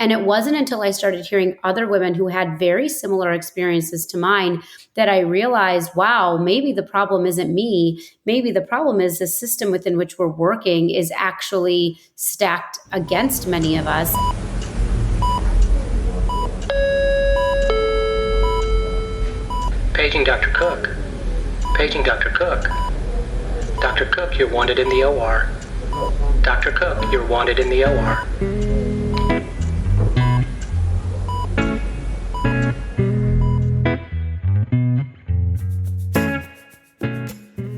And it wasn't until I started hearing other women who had very similar experiences to mine that I realized, wow, maybe the problem isn't me. Maybe the problem is the system within which we're working is actually stacked against many of us. Paging Dr. Cook. Paging Dr. Cook. Dr. Cook, you're wanted in the OR. Dr. Cook, you're wanted in the OR.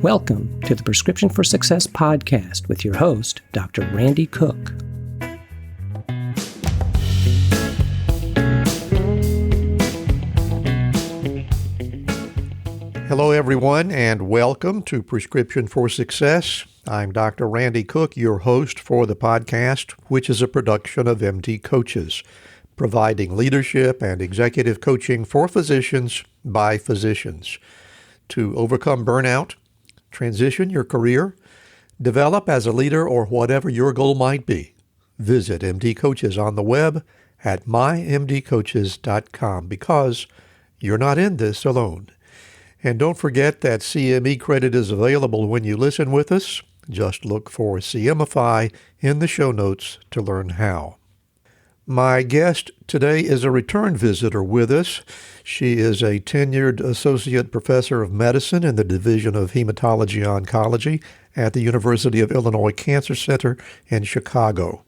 Welcome to the Prescription for Success podcast with your host, Dr. Randy Cook. Hello, everyone, and welcome to Prescription for Success. I'm Dr. Randy Cook, your host for the podcast, which is a production of MD Coaches, providing leadership and executive coaching for physicians by physicians to overcome burnout, transition your career, develop as a leader, or whatever your goal might be. Visit MD Coaches on the web at mymdcoaches.com because you're not in this alone. And don't forget that CME credit is available when you listen with us. Just look for CMify in the show notes to learn how. My guest today is a return visitor with us. She is a tenured associate professor of medicine in the Division of Hematology and Oncology at the University of Illinois Cancer Center in Chicago.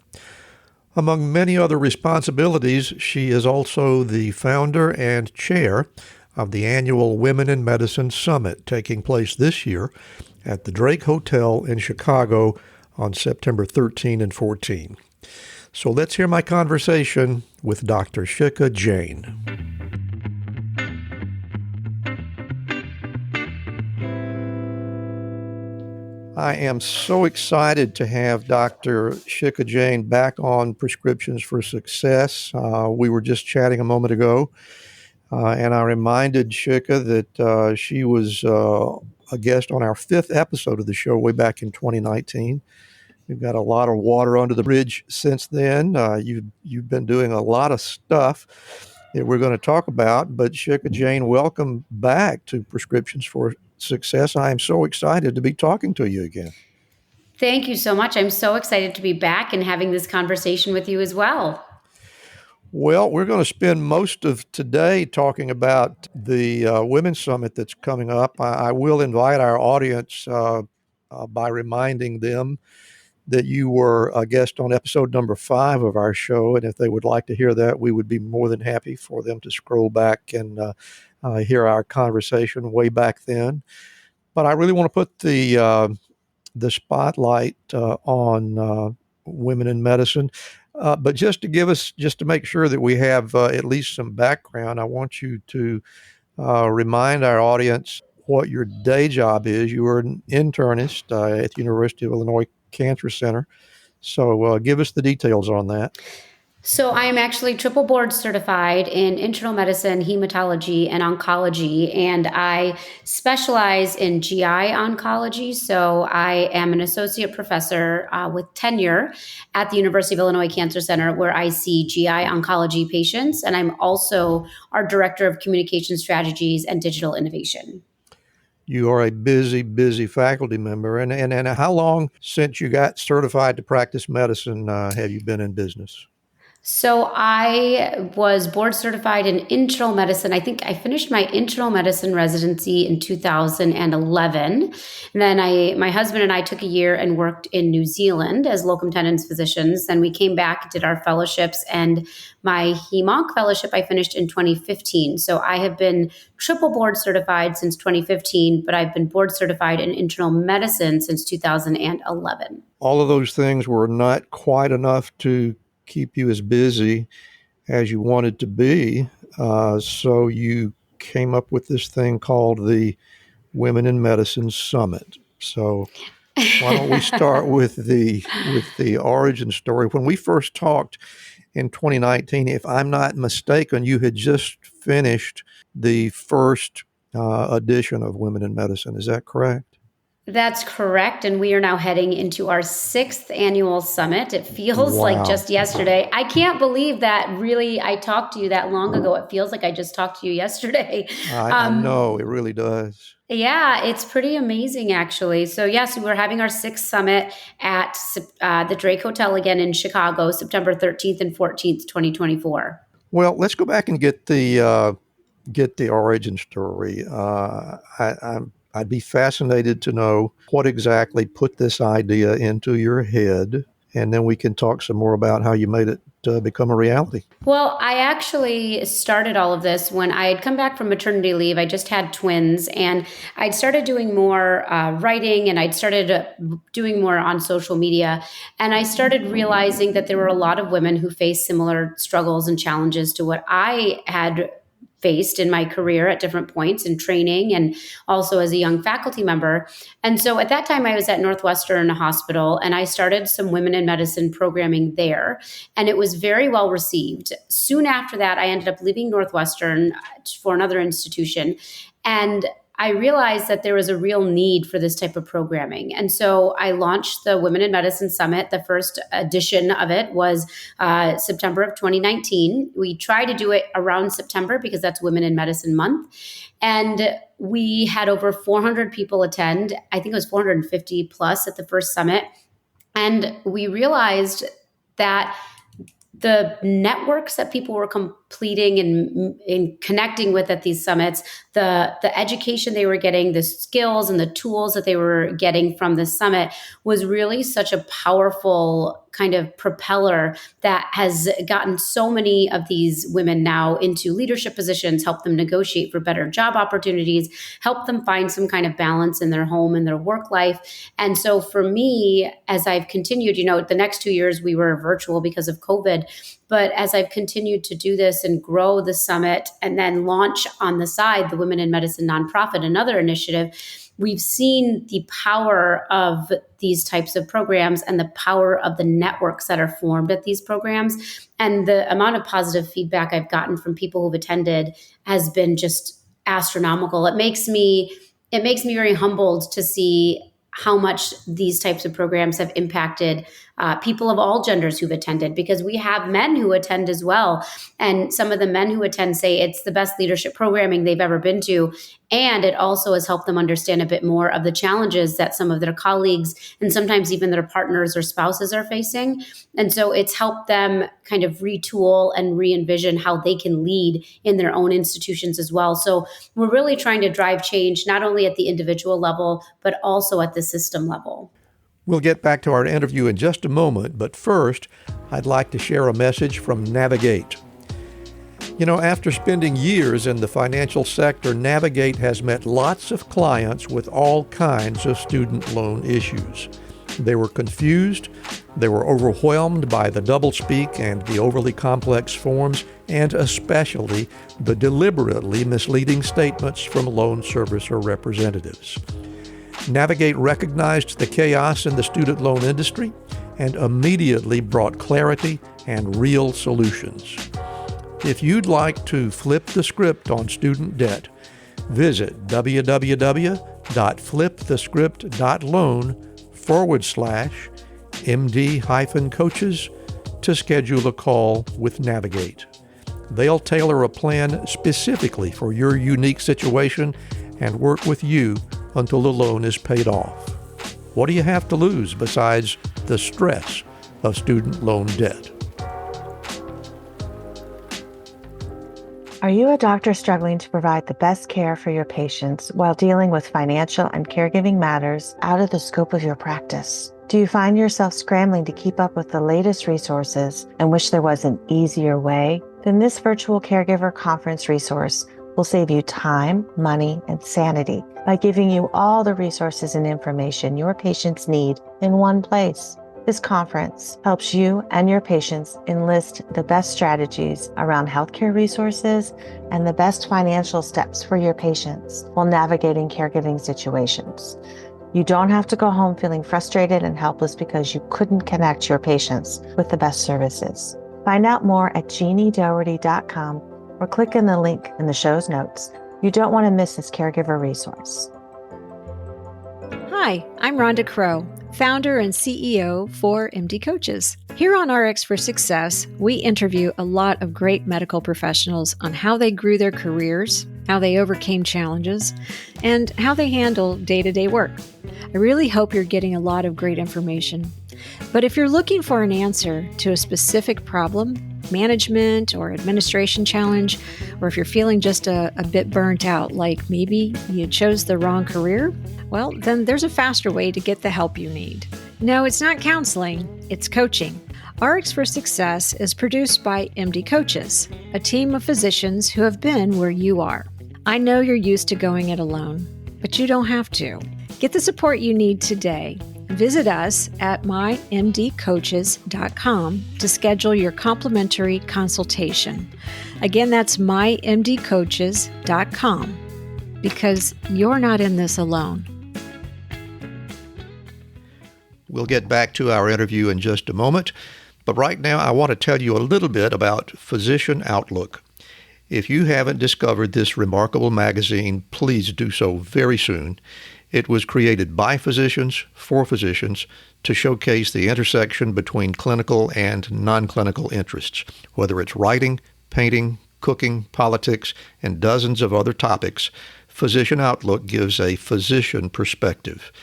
Among many other responsibilities, she is also the founder and chair of the annual Women in Medicine Summit taking place this year at the Drake Hotel in Chicago on September 13 and 14. So let's hear my conversation with Dr. Shikha Jain. I am so excited to have Dr. Shikha Jain back on Prescriptions for Success. We were just chatting a moment ago. And I reminded Shikha that she was a guest on our 5th episode of the show way back in 2019. We've got a lot of water under the bridge since then. You've been doing a lot of stuff that we're going to talk about. But Shikha Jain, welcome back to Prescriptions for Success. I am so excited to be talking to you again. Thank you so much. I'm so excited to be back and having this conversation with you as well. Well, we're going to spend most of today talking about the Women's Summit that's coming up. I will invite our audience by reminding them that you were a guest on episode number 5 of our show, and if they would like to hear that, we would be more than happy for them to scroll back and hear our conversation way back then. But I really want to put the spotlight on women in medicine. But just to make sure that we have at least some background, I want you to remind our audience what your day job is. You are an internist at the University of Illinois Cancer Center. So give us the details on that. So I am actually triple board certified in internal medicine, hematology, and oncology, and I specialize in GI oncology. So I am an associate professor with tenure at the University of Illinois Cancer Center, where I see GI oncology patients, and I'm also our director of communication strategies and digital innovation. You are a busy faculty member. And how long since you got certified to practice medicine have you been in business? So I was board certified in internal medicine. I think I finished my internal medicine residency in 2011. And then my husband and I took a year and worked in New Zealand as locum tenens physicians. Then we came back, did our fellowships, and my HEMONC fellowship I finished in 2015. So I have been triple board certified since 2015, but I've been board certified in internal medicine since 2011. All of those things were not quite enough to keep you as busy as you wanted to be. So you came up with this thing called the Women in Medicine Summit. So why don't we start with the origin story? When we first talked in 2019, if I'm not mistaken, you had just finished the first edition of Women in Medicine. Is that correct? That's correct. And we are now heading into our 6th annual summit. It feels like Wow. just yesterday. I can't believe that really I talked to you that long ago. It feels like I just talked to you yesterday. I know, it really does. Yeah, it's pretty amazing, actually. So, yes, we're having our 6th summit at the Drake Hotel again in Chicago, September 13th and 14th, 2024. Well, let's go back and get the origin story. I'd be fascinated to know what exactly put this idea into your head, and then we can talk some more about how you made it become a reality. Well, I actually started all of this when I had come back from maternity leave. I just had twins, and I'd started doing more writing, and I'd started doing more on social media. And I started realizing that there were a lot of women who faced similar struggles and challenges to what I had faced in my career at different points in training and also as a young faculty member. And so at that time, I was at Northwestern Hospital, and I started some women in medicine programming there. And it was very well received. Soon after that, I ended up leaving Northwestern for another institution. And I realized that there was a real need for this type of programming. And so I launched the Women in Medicine Summit. The first edition of it was September of 2019. We try to do it around September because that's Women in Medicine Month. And we had over 400 people attend. I think it was 450 plus at the first summit. And we realized that the networks that people were completing and connecting with at these summits, the education they were getting, the skills and the tools that they were getting from the summit was really such a powerful kind of propeller that has gotten so many of these women now into leadership positions, help them negotiate for better job opportunities, help them find some kind of balance in their home and their work life. And so for me, as I've continued, the next 2 years we were virtual because of COVID. But as I've continued to do this and grow the summit and then launch on the side the Women in Medicine nonprofit, another initiative, we've seen the power of these types of programs and the power of the networks that are formed at these programs. And the amount of positive feedback I've gotten from people who've attended has been just astronomical. It makes me very humbled to see how much these types of programs have impacted people of all genders who've attended, because we have men who attend as well. And some of the men who attend say it's the best leadership programming they've ever been to. And it also has helped them understand a bit more of the challenges that some of their colleagues and sometimes even their partners or spouses are facing. And so it's helped them kind of retool and re-envision how they can lead in their own institutions as well. So we're really trying to drive change, not only at the individual level, but also at the system level. We'll get back to our interview in just a moment, but first, I'd like to share a message from Navigate. After spending years in the financial sector, Navigate has met lots of clients with all kinds of student loan issues. They were confused, they were overwhelmed by the doublespeak and the overly complex forms, and especially the deliberately misleading statements from loan servicer representatives. Navigate recognized the chaos in the student loan industry and immediately brought clarity and real solutions. If you'd like to flip the script on student debt, visit www.flipthescript.loan/MD-coaches to schedule a call with Navigate. They'll tailor a plan specifically for your unique situation and work with you until the loan is paid off. What do you have to lose besides the stress of student loan debt? Are you a doctor struggling to provide the best care for your patients while dealing with financial and caregiving matters out of the scope of your practice? Do you find yourself scrambling to keep up with the latest resources and wish there was an easier way? Then this virtual caregiver conference resource will save you time, money, and sanity by giving you all the resources and information your patients need in one place. This conference helps you and your patients enlist the best strategies around healthcare resources and the best financial steps for your patients while navigating caregiving situations. You don't have to go home feeling frustrated and helpless because you couldn't connect your patients with the best services. Find out more at jeanniedoherty.com or click in the link in the show's notes. You don't want to miss this caregiver resource. Hi, Hi, I'm Rhonda Crow, founder and CEO for MD Coaches. Here on RX for Success, we interview a lot of great medical professionals on how they grew their careers, how they overcame challenges, and how they handle day-to-day work. I really hope you're getting a lot of great information. But if you're looking for an answer to a specific problem, management or administration challenge, or if you're feeling just a bit burnt out, like maybe you chose the wrong career, well, then there's a faster way to get the help you need. No, it's not counseling, it's coaching. RX for Success is produced by MD Coaches, a team of physicians who have been where you are. I know you're used to going it alone, but you don't have to. Get the support you need today. Visit us at mymdcoaches.com to schedule your complimentary consultation. Again, that's mymdcoaches.com, because you're not in this alone. We'll get back to our interview in just a moment, but right now I want to tell you a little bit about Physician Outlook. If you haven't discovered this remarkable magazine, please do so very soon. It was created by physicians, for physicians, to showcase the intersection between clinical and non-clinical interests. Whether it's writing, painting, cooking, politics, and dozens of other topics, Physician Outlook gives a physician perspective.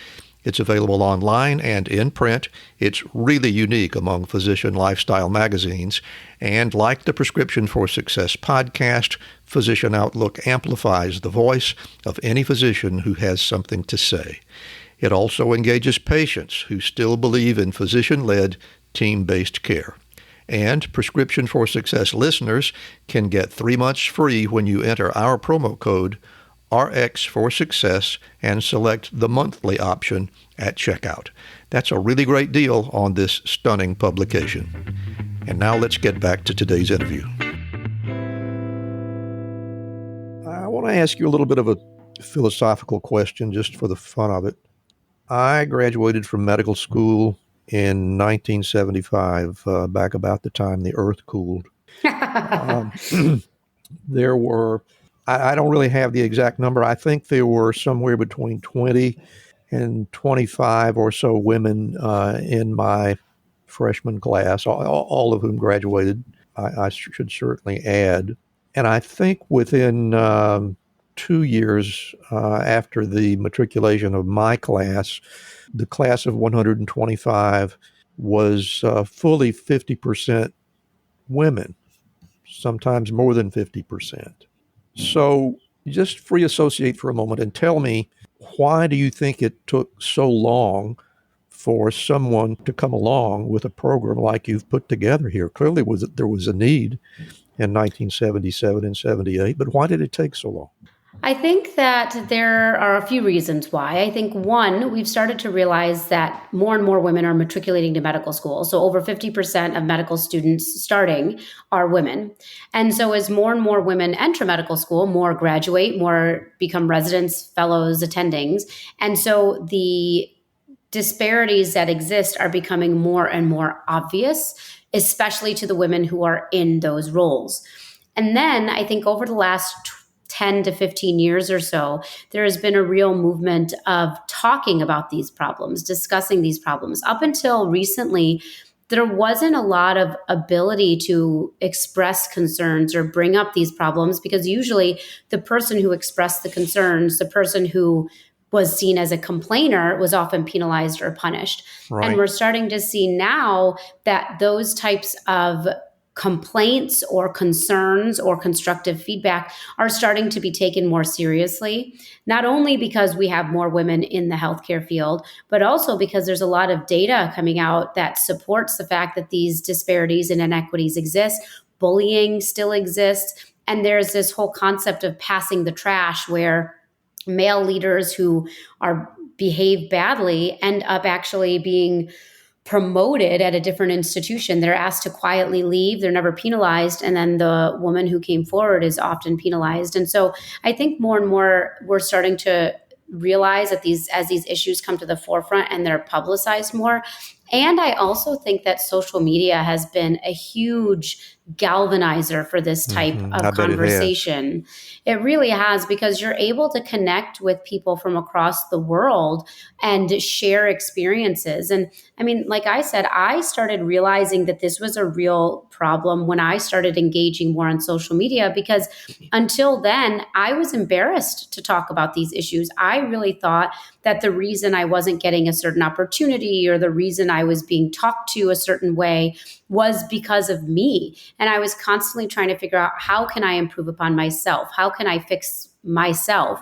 It's available online and in print. It's really unique among physician lifestyle magazines. And like the Prescription for Success podcast, Physician Outlook amplifies the voice of any physician who has something to say. It also engages patients who still believe in physician-led, team-based care. And Prescription for Success listeners can get 3 months free when you enter our promo code RX for Success and select the monthly option at checkout. That's a really great deal on this stunning publication. And now let's get back to today's interview. I want to ask you a little bit of a philosophical question just for the fun of it. I graduated from medical school in 1975, back about the time the earth cooled. There were, I don't really have the exact number. I think there were somewhere between 20 and 25 or so women in my freshman class, all of whom graduated, I should certainly add. And I think within 2 years after the matriculation of my class, the class of 125 was fully 50% women, sometimes more than 50%. So just free associate for a moment and tell me, why do you think it took so long for someone to come along with a program like you've put together here? Clearly there was a need in 1977 and 78, but why did it take so long? I think that there are a few reasons why. I think one, we've started to realize that more and more women are matriculating to medical school. So over 50% of medical students starting are women. And so as more and more women enter medical school, more graduate, more become residents, fellows, attendings. And so the disparities that exist are becoming more and more obvious, especially to the women who are in those roles. And then I think over the last 10 to 15 years or so, there has been a real movement of talking about these problems, discussing these problems. Up until recently, there wasn't a lot of ability to express concerns or bring up these problems, because usually the person who expressed the concerns, the person who was seen as a complainer, was often penalized or punished. Right. And we're starting to see now that those types of complaints or concerns or constructive feedback are starting to be taken more seriously, not only because we have more women in the healthcare field, but also because there's a lot of data coming out that supports the fact that these disparities and inequities exist. Bullying still exists. And there's this whole concept of passing the trash, where male leaders who behave badly end up actually being promoted at a different institution. They're asked to quietly leave. They're never penalized. And then the woman who came forward is often penalized. And so I think more and more we're starting to realize that as these issues come to the forefront and they're publicized more. And I also think that social media has been a huge galvanizer for this type I of bet it has. conversation. It really has, because you're able to connect with people from across the world and share experiences. And I mean, like I said, I started realizing that this was a real problem when I started engaging more on social media, because until then, I was embarrassed to talk about these issues. I really thought that the reason I wasn't getting a certain opportunity, or the reason I was being talked to a certain way, was because of me. And I was constantly trying to figure out, how can I improve upon myself? How can I fix myself?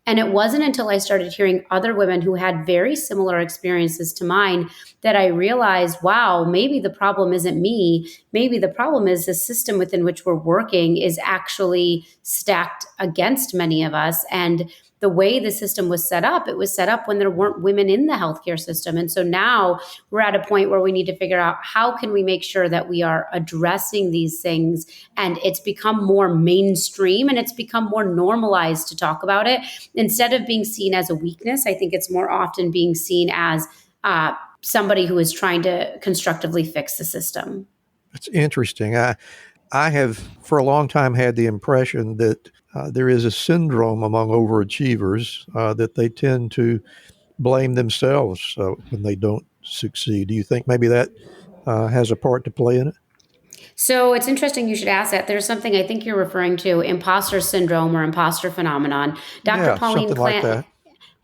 And it wasn't until I started hearing other women who had very similar experiences to mine that I realized, wow, maybe the problem isn't me. Maybe the problem is the system within which we're working is actually stacked against many of us. And the way the system was set up, it was set up when there weren't women in the healthcare system. And so now we're at a point where we need to figure out, how can we make sure that we are addressing these things, and it's become more mainstream and it's become more normalized to talk about it. Instead of being seen as a weakness, I think it's more often being seen as somebody who is trying to constructively fix the system. It's interesting. I have for a long time had the impression that there is a syndrome among overachievers that they tend to blame themselves when they don't succeed. Do you think maybe that has a part to play in it? So it's interesting you should ask that. There's something I think you're referring to, imposter syndrome or imposter phenomenon. Dr. Yeah, Pauline something like Clant. that.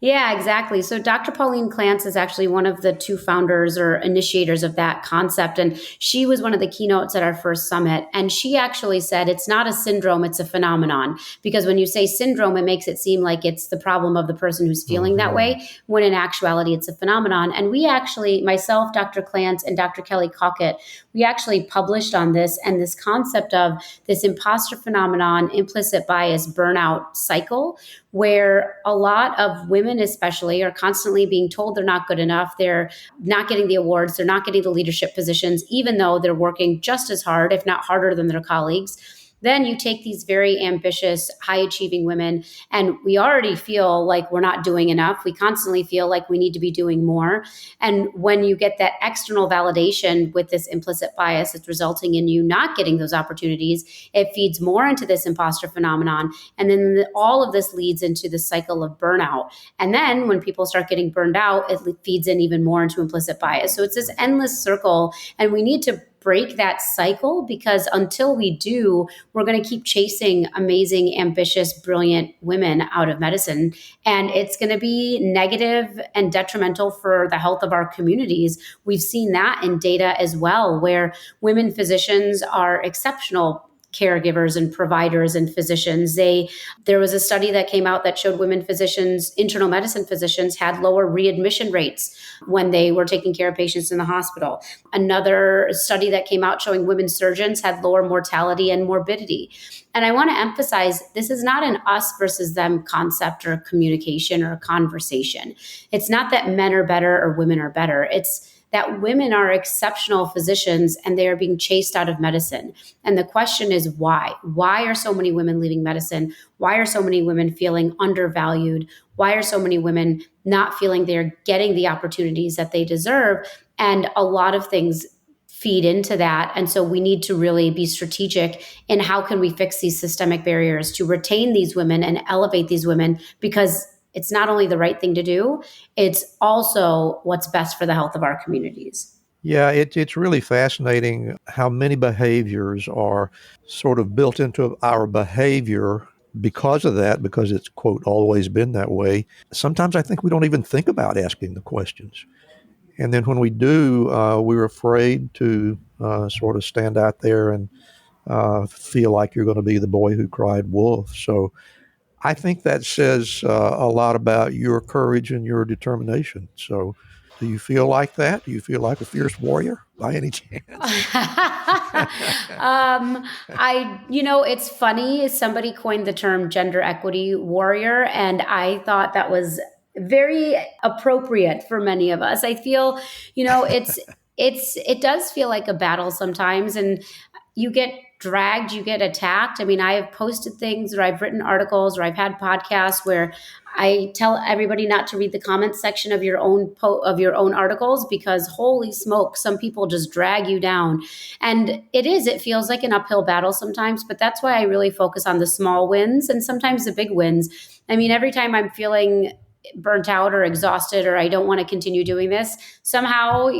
Yeah, exactly. So Dr. Pauline Clance is actually one of the two founders or initiators of that concept. And she was one of the keynotes at our first summit. And she actually said, it's not a syndrome, it's a phenomenon. Because when you say syndrome, it makes it seem like it's the problem of the person who's feeling that way, when in actuality, it's a phenomenon. And we actually, myself, Dr. Clance, and Dr. Kelly Cockett, we actually published on this, and this concept of this imposter phenomenon, implicit bias, burnout cycle, where a lot of women especially are constantly being told they're not good enough, they're not getting the awards, they're not getting the leadership positions, even though they're working just as hard, if not harder than their colleagues. Then you take these very ambitious, high achieving women, and we already feel like we're not doing enough. We constantly feel like we need to be doing more. And when you get that external validation with this implicit bias, it's resulting in you not getting those opportunities. It feeds more into this imposter phenomenon. And then all of this leads into the cycle of burnout. And then when people start getting burned out, it feeds in even more into implicit bias. So it's this endless circle, and we need to break that cycle, because until we do, we're going to keep chasing amazing, ambitious, brilliant women out of medicine. And it's going to be negative and detrimental for the health of our communities. We've seen that in data as well, where women physicians are exceptional caregivers and providers and physicians. There was a study that came out that showed women physicians, internal medicine physicians, had lower readmission rates when they were taking care of patients in the hospital. Another study that came out showing women surgeons had lower mortality and morbidity. And I want to emphasize, this is not an us versus them concept or communication or conversation. It's not that men are better or women are better. It's that women are exceptional physicians and they are being chased out of medicine. And the question is why? Why are so many women leaving medicine? Why are so many women feeling undervalued? Why are so many women not feeling they're getting the opportunities that they deserve? And a lot of things feed into that. And so we need to really be strategic in how can we fix these systemic barriers to retain these women and elevate these women, because it's not only the right thing to do, it's also what's best for the health of our communities. Yeah, it's really fascinating how many behaviors are sort of built into our behavior because of that, because it's, quote, always been that way. Sometimes I think we don't even think about asking the questions. And then when we do, we're afraid to sort of stand out there and feel like you're going to be the boy who cried wolf. So I think that says a lot about your courage and your determination. So do you feel like that? Do you feel like a fierce warrior by any chance? It's funny. Somebody coined the term gender equity warrior, and I thought that was very appropriate for many of us. I feel, it does feel like a battle sometimes, and you get dragged, you get attacked. I mean, I have posted things or I've written articles or I've had podcasts where I tell everybody not to read the comments section of your own articles, because holy smoke, some people just drag you down. And it feels like an uphill battle sometimes, but that's why I really focus on the small wins and sometimes the big wins. I mean, every time I'm feeling burnt out or exhausted or I don't want to continue doing this, somehow,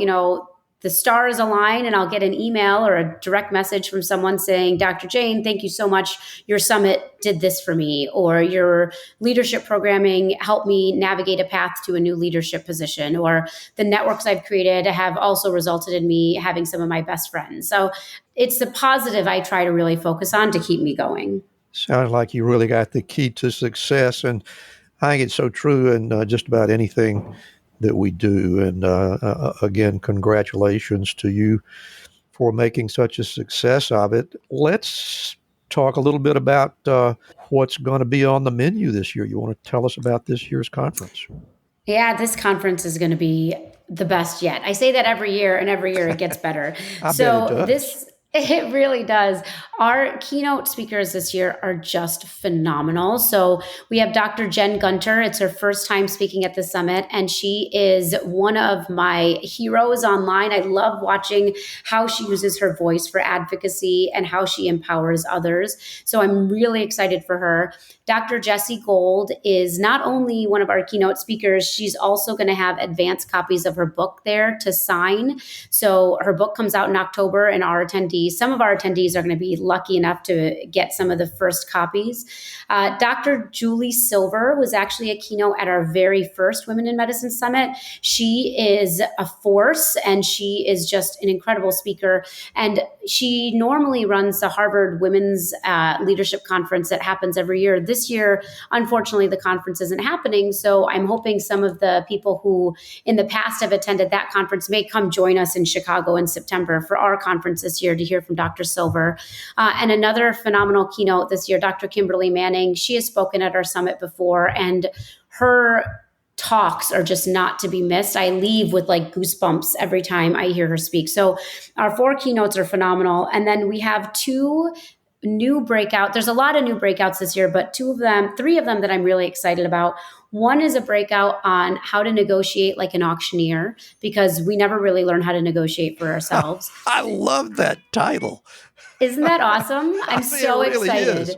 the stars align and I'll get an email or a direct message from someone saying, Dr. Jain, thank you so much. Your summit did this for me, or your leadership programming helped me navigate a path to a new leadership position, or the networks I've created have also resulted in me having some of my best friends. So it's the positive I try to really focus on to keep me going. Sounds like you really got the key to success. And I think it's so true in just about anything that we do. And again, congratulations to you for making such a success of it. Let's talk a little bit about what's going to be on the menu this year. You want to tell us about this year's conference? Yeah, this conference is going to be the best yet. I say that every year, and every year it gets better. I bet it does. It really does. Our keynote speakers this year are just phenomenal. So we have Dr. Jen Gunter. It's her first time speaking at the summit, and she is one of my heroes online. I love watching how she uses her voice for advocacy and how she empowers others. So I'm really excited for her. Dr. Jessie Gold is not only one of our keynote speakers, she's also going to have advanced copies of her book there to sign. So her book comes out in October, and some of our attendees are going to be lucky enough to get some of the first copies. Dr. Julie Silver was actually a keynote at our very first Women in Medicine Summit. She is a force, and she is just an incredible speaker. And she normally runs the Harvard Women's Leadership Conference that happens every year. This year, unfortunately, the conference isn't happening. So I'm hoping some of the people who in the past have attended that conference may come join us in Chicago in September for our conference this year to hear from Dr. Silver. And another phenomenal keynote this year, Dr. Kimberly Manning. She has spoken at our summit before, and her talks are just not to be missed. I leave with like goosebumps every time I hear her speak. So our 4 keynotes are phenomenal. And then we have 2 new breakout. There's a lot of new breakouts this year, but 3 of them that I'm really excited about. One is a breakout on how to negotiate like an auctioneer, because we never really learn how to negotiate for ourselves. I love that title. Isn't that awesome? I'm so really excited.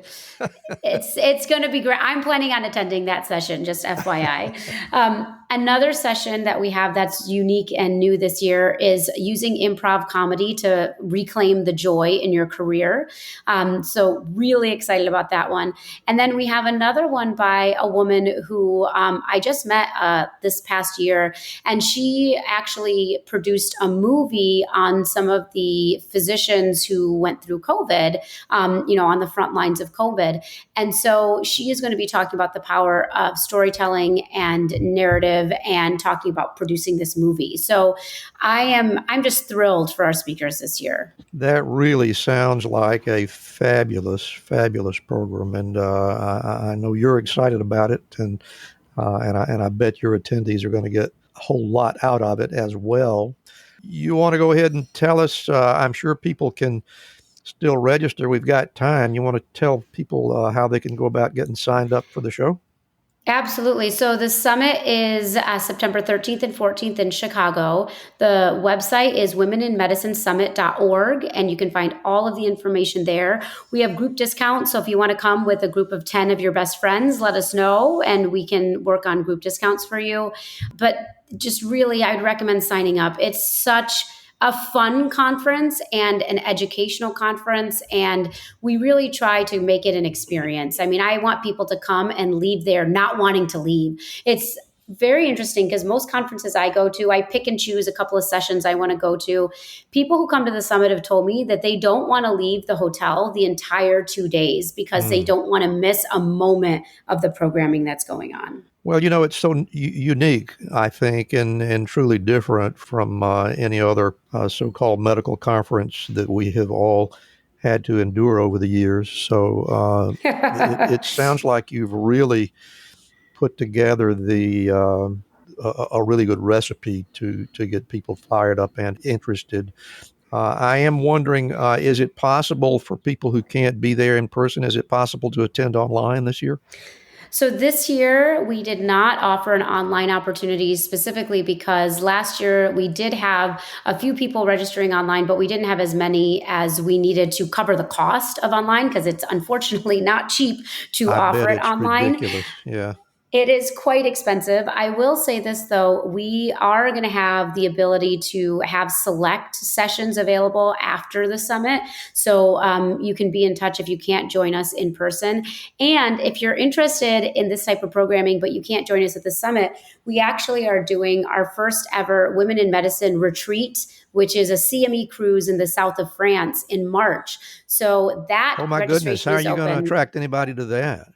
It's going to be great. I'm planning on attending that session, just FYI. Another session that we have that's unique and new this year is using improv comedy to reclaim the joy in your career. So really excited about that one. And then we have another one by a woman who I just met this past year, and she actually produced a movie on some of the physicians who went through COVID, on the front lines of COVID. And so she is going to be talking about the power of storytelling and narrative and talking about producing this movie. So I'm just thrilled for our speakers this year. That really sounds like a fabulous, fabulous program. And I know you're excited about it. And I bet your attendees are going to get a whole lot out of it as well. You want to go ahead and tell us, I'm sure people can still register. We've got time. You want to tell people how they can go about getting signed up for the show? Absolutely. So the summit is September 13th and 14th in Chicago. The website is womeninmedicinesummit.org, and you can find all of the information there. We have group discounts. So if you want to come with a group of 10 of your best friends, let us know, and we can work on group discounts for you. But just really, I'd recommend signing up. It's such a fun conference and an educational conference, and we really try to make it an experience. I mean, I want people to come and leave there not wanting to leave. It's very interesting because most conferences I go to, I pick and choose a couple of sessions I want to go to. People who come to the summit have told me that they don't want to leave the hotel the entire 2 days because they don't want to miss a moment of the programming that's going on. Well, it's so unique, I think, and truly different from any other so-called medical conference that we have all had to endure over the years. So it sounds like you've really put together a really good recipe to get people fired up and interested. I am wondering, is it possible for people who can't be there in person, is it possible to attend online this year? So this year, we did not offer an online opportunity specifically because last year we did have a few people registering online, but we didn't have as many as we needed to cover the cost of online because it's unfortunately not cheap to I offer bet it it's online. ridiculous. Yeah. It is quite expensive. I will say this though, we are going to have the ability to have select sessions available after the summit. So you can be in touch if you can't join us in person. And if you're interested in this type of programming, but you can't join us at the summit, we actually are doing our first ever Women in Medicine retreat, which is a CME cruise in the south of France in March. So that Oh my goodness, how are you going to attract anybody to that?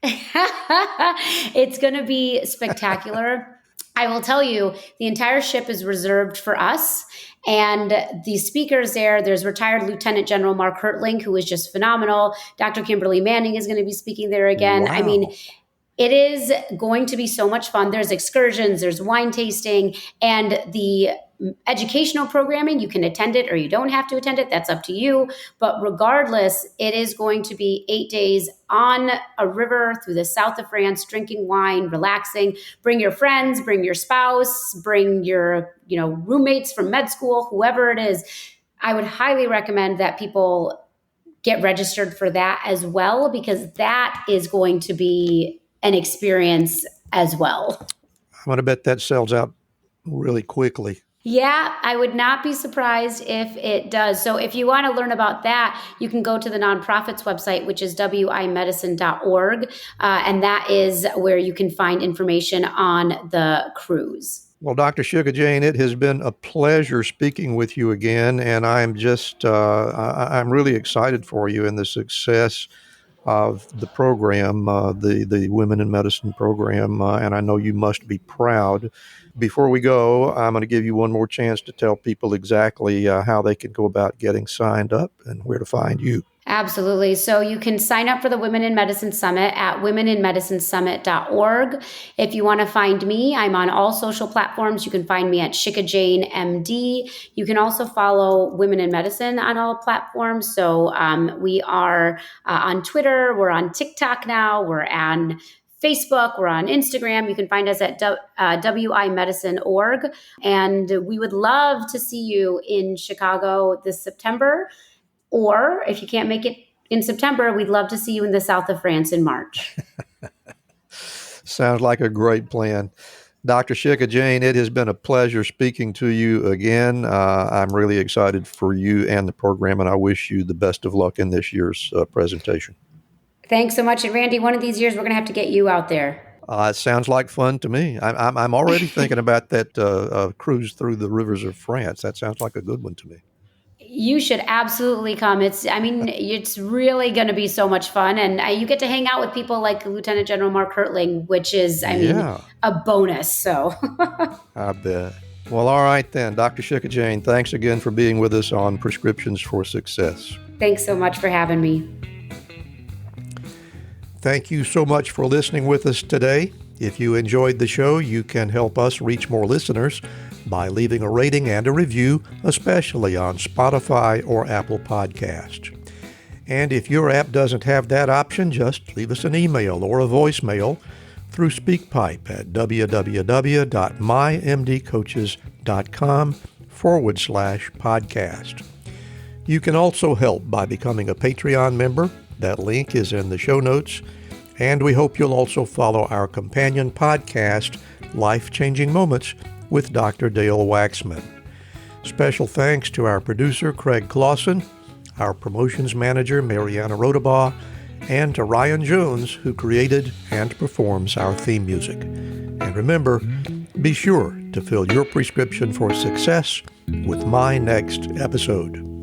It's going to be spectacular. I will tell you, the entire ship is reserved for us. And the speakers there's retired Lieutenant General Mark Hertling, who is just phenomenal. Dr. Kimberly Manning is going to be speaking there again. Wow. I mean, it is going to be so much fun. There's excursions, there's wine tasting, and the educational programming. You can attend it or you don't have to attend it. That's up to you. But regardless, it is going to be 8 days on a river through the south of France, drinking wine, relaxing. Bring your friends, bring your spouse, bring your, roommates from med school, whoever it is. I would highly recommend that people get registered for that as well, because that is going to be an experience as well. I'm going to bet that sells out really quickly. Yeah, I would not be surprised if it does. So if you want to learn about that, you can go to the nonprofit's website, which is wimedicine.org. And that is where you can find information on the cruise. Well, Dr. Shikha Jain, it has been a pleasure speaking with you again. And I'm just, I'm really excited for you in the success of the program, the Women in Medicine program, and I know you must be proud. Before we go, I'm going to give you one more chance to tell people exactly how they can go about getting signed up and where to find you. Absolutely. So you can sign up for the Women in Medicine Summit at womeninmedicinesummit.org. If you want to find me, I'm on all social platforms. You can find me at Shikha Jain MD. You can also follow Women in Medicine on all platforms. So we are on Twitter. We're on TikTok now. We're on Facebook, we're on Instagram. You can find us at wimedicine.org. And we would love to see you in Chicago this September. Or if you can't make it in September, we'd love to see you in the south of France in March. Sounds like a great plan. Dr. Shikha Jain, it has been a pleasure speaking to you again. I'm really excited for you and the program, and I wish you the best of luck in this year's presentation. Thanks so much. And Randy, one of these years, we're going to have to get you out there. It sounds like fun to me. I'm already thinking about that cruise through the rivers of France. That sounds like a good one to me. You should absolutely come. It's really going to be so much fun. And you get to hang out with people like Lieutenant General Mark Hertling, which is, a bonus. So I bet. Well, all right then. Dr. Shikha Jain, thanks again for being with us on Prescriptions for Success. Thanks so much for having me. Thank you so much for listening with us today. If you enjoyed the show, you can help us reach more listeners by leaving a rating and a review, especially on Spotify or Apple Podcasts. And if your app doesn't have that option, just leave us an email or a voicemail through SpeakPipe at www.mymdcoaches.com/podcast. You can also help by becoming a Patreon member. That link is in the show notes. And we hope you'll also follow our companion podcast, Life-Changing Moments, with Dr. Dale Waxman. Special thanks to our producer, Craig Clausen, our promotions manager, Mariana Rodabaugh, and to Ryan Jones, who created and performs our theme music. And remember, be sure to fill your prescription for success with my next episode.